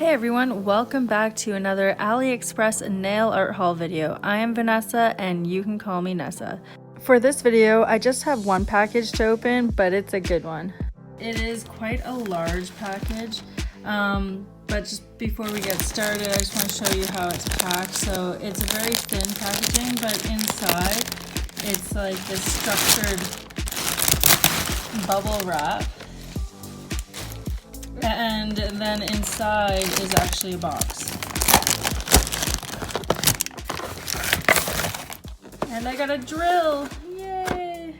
Hey everyone, welcome back to another AliExpress nail art haul video. I am Vanessa and you can call me Nessa. For this video, I just have one package to open, but it's a good one. It is quite a large package, but just before we get started, I just want to show you how it's packed. So it's a very thin packaging, but inside it's like this structured bubble wrap. And then inside is actually a box. And I got a drill! Yay!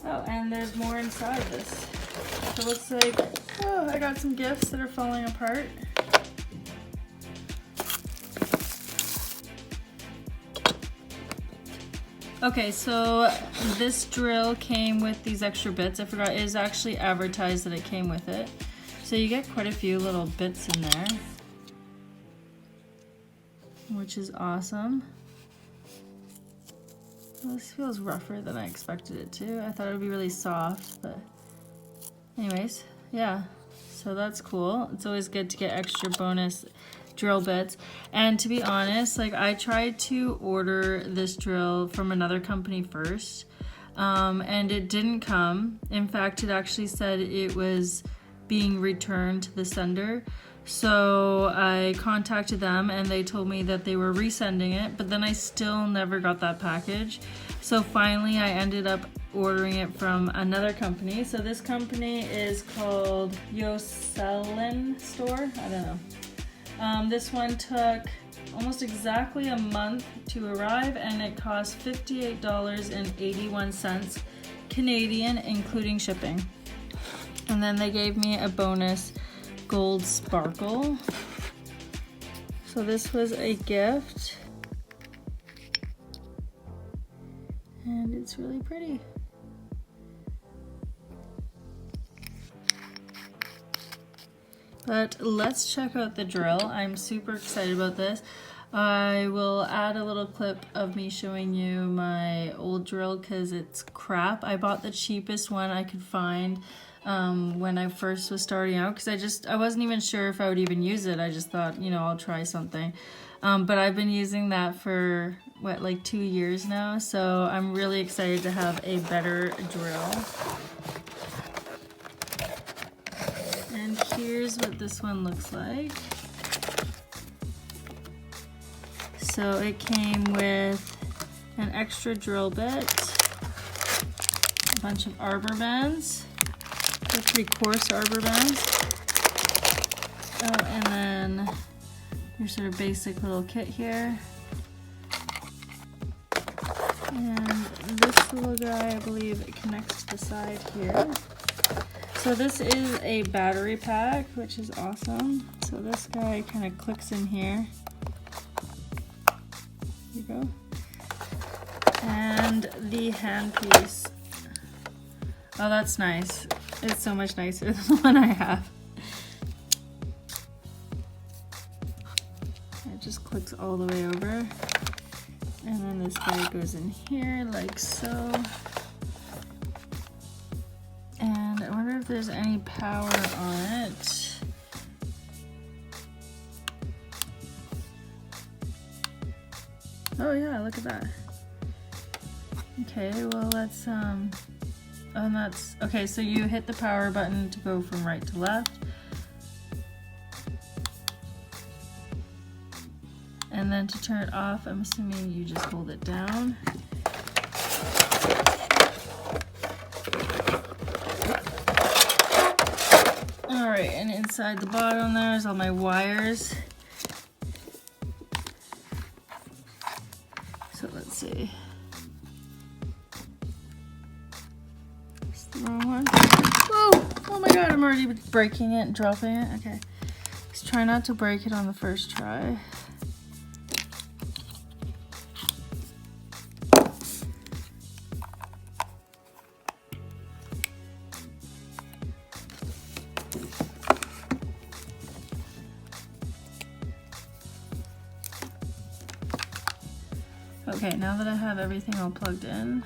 Oh, and there's more inside this. So it looks like, oh, I got some gifts that are falling apart. Okay, so this drill came with these extra bits. I forgot, it is actually advertised that it came with it. So you get quite a few little bits in there, which is awesome. This feels rougher than I expected it to. I thought it would be really soft, but anyways, yeah. So that's cool. It's always good to get extra bonus drill bits. And to be honest, like I tried to order this drill from another company first, and it didn't come. In fact, it actually said it was being returned to the sender. So I contacted them and they told me that they were resending it, but then I still never got that package. So finally I ended up ordering it from another company. So this company is called YOKE store. I don't know. This one took almost exactly a month to arrive and it cost $58.81 Canadian, including shipping. And then they gave me a bonus gold sparkle. So this was a gift. And it's really pretty. But let's check out the drill. I'm super excited about this. I will add a little clip of me showing you my old drill because it's crap. I bought the cheapest one I could find when I first was starting out because I wasn't even sure if I would even use it. I just thought, you know, I'll try something. But I've been using that for what, like 2 years now, so I'm really excited to have a better drill. And here's what this one looks like. So it came with an extra drill bit, a bunch of arbor bands. They're pretty coarse arbor bands. Oh, and then your sort of basic little kit here. And this little guy, I believe it connects to the side here. So this is a battery pack, which is awesome. So this guy kind of clicks in here. There you go. And the handpiece. Oh, that's nice. It's so much nicer than the one I have. It just clicks all the way over. And then this guy goes in here like so. And I wonder if there's any power on it. Oh yeah, look at that. Okay, well let's oh, and that's okay, so you hit the power button to go from right to left. And then to turn it off, I'm assuming you just hold it down. Alright, and inside the bottom there's all my wires. So let's see. It's the wrong one. Whoa! Oh my god, I'm already breaking it and dropping it. Okay. Let's try not to break it on the first try. Okay, now that I have everything all plugged in,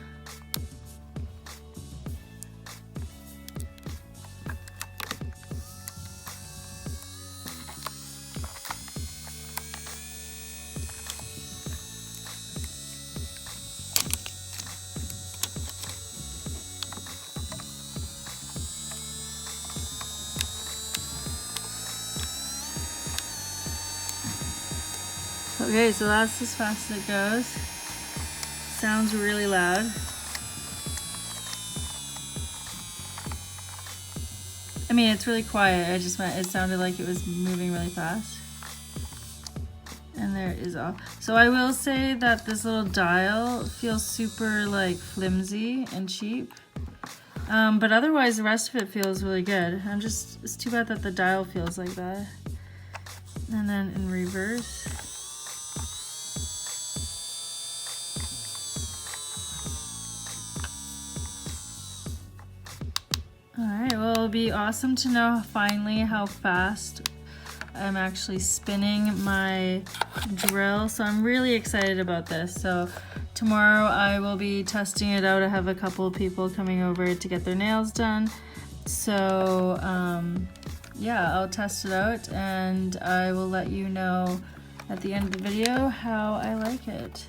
Okay, so that's as fast as it goes. Sounds really loud. I mean, it's really quiet. I just meant it sounded like it was moving really fast. And there it is off. So I will say that this little dial feels super like flimsy and cheap. But otherwise the rest of it feels really good. It's too bad that the dial feels like that. And then in reverse. Alright, well, it'll be awesome to know finally how fast I'm actually spinning my drill. So I'm really excited about this. So tomorrow I will be testing it out. I have a couple of people coming over to get their nails done. So yeah, I'll test it out and I will let you know at the end of the video how I like it.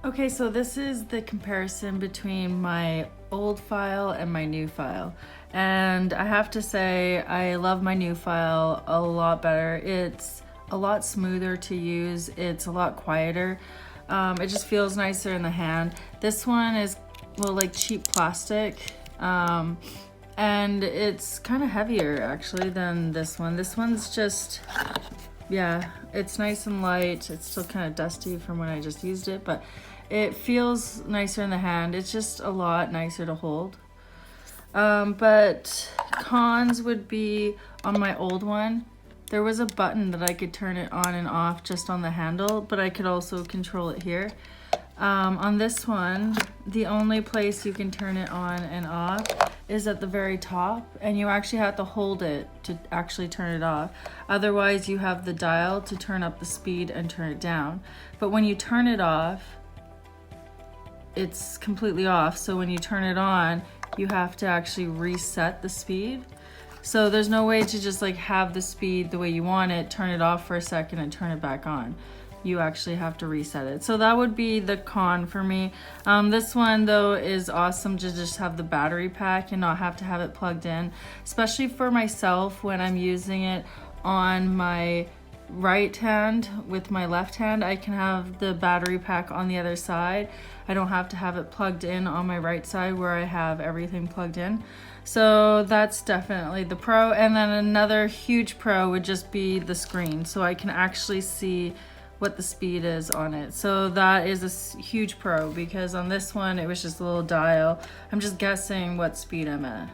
Okay, so this is the comparison between my old file and my new file. And I have to say, I love my new file a lot better. It's a lot smoother to use. It's a lot quieter. It just feels nicer in the hand. This one is, well, like cheap plastic. And it's kind of heavier actually than this one. This one's just, yeah, it's nice and light. It's still kind of dusty from when I just used it, but it feels nicer in the hand. It's just a lot nicer to hold. But cons would be on my old one, there was a button that I could turn it on and off just on the handle, but I could also control it here. On this one, the only place you can turn it on and off is at the very top, and you actually have to hold it to actually turn it off. Otherwise, you have the dial to turn up the speed and turn it down. But when you turn it off, it's completely off. So when you turn it on, you have to actually reset the speed. So there's no way to just like have the speed the way you want it, turn it off for a second and turn it back on. You actually have to reset it. So that would be the con for me. This one though is awesome to just have the battery pack and not have to have it plugged in, especially for myself when I'm using it on my right hand. With my left hand, I can have the battery pack on the other side. I don't have to have it plugged in on my right side where I have everything plugged in. So that's definitely the pro. And then another huge pro would just be the screen, so I can actually see what the speed is on it. So that is a huge pro, because on this one it was just a little dial. I'm just guessing what speed I'm at.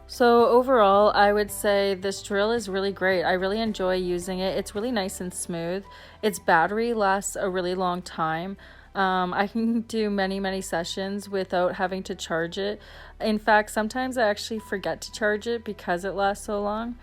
So overall, I would say this drill is really great. I really enjoy using it. It's really nice and smooth. Its battery lasts a really long time. I can do many sessions without having to charge it. In fact, sometimes I actually forget to charge it because it lasts so long.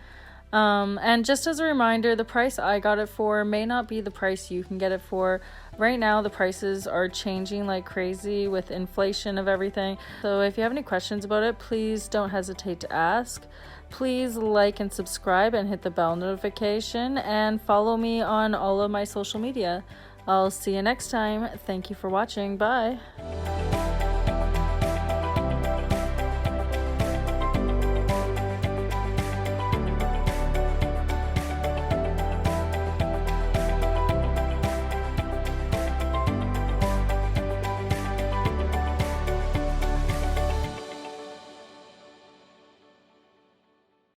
And just as a reminder, the price I got it for may not be the price you can get it for. Right now, the prices are changing like crazy with inflation of everything. So if you have any questions about it, please don't hesitate to ask. Please like and subscribe and hit the bell notification, and follow me on all of my social media. I'll see you next time. Thank you for watching. Bye.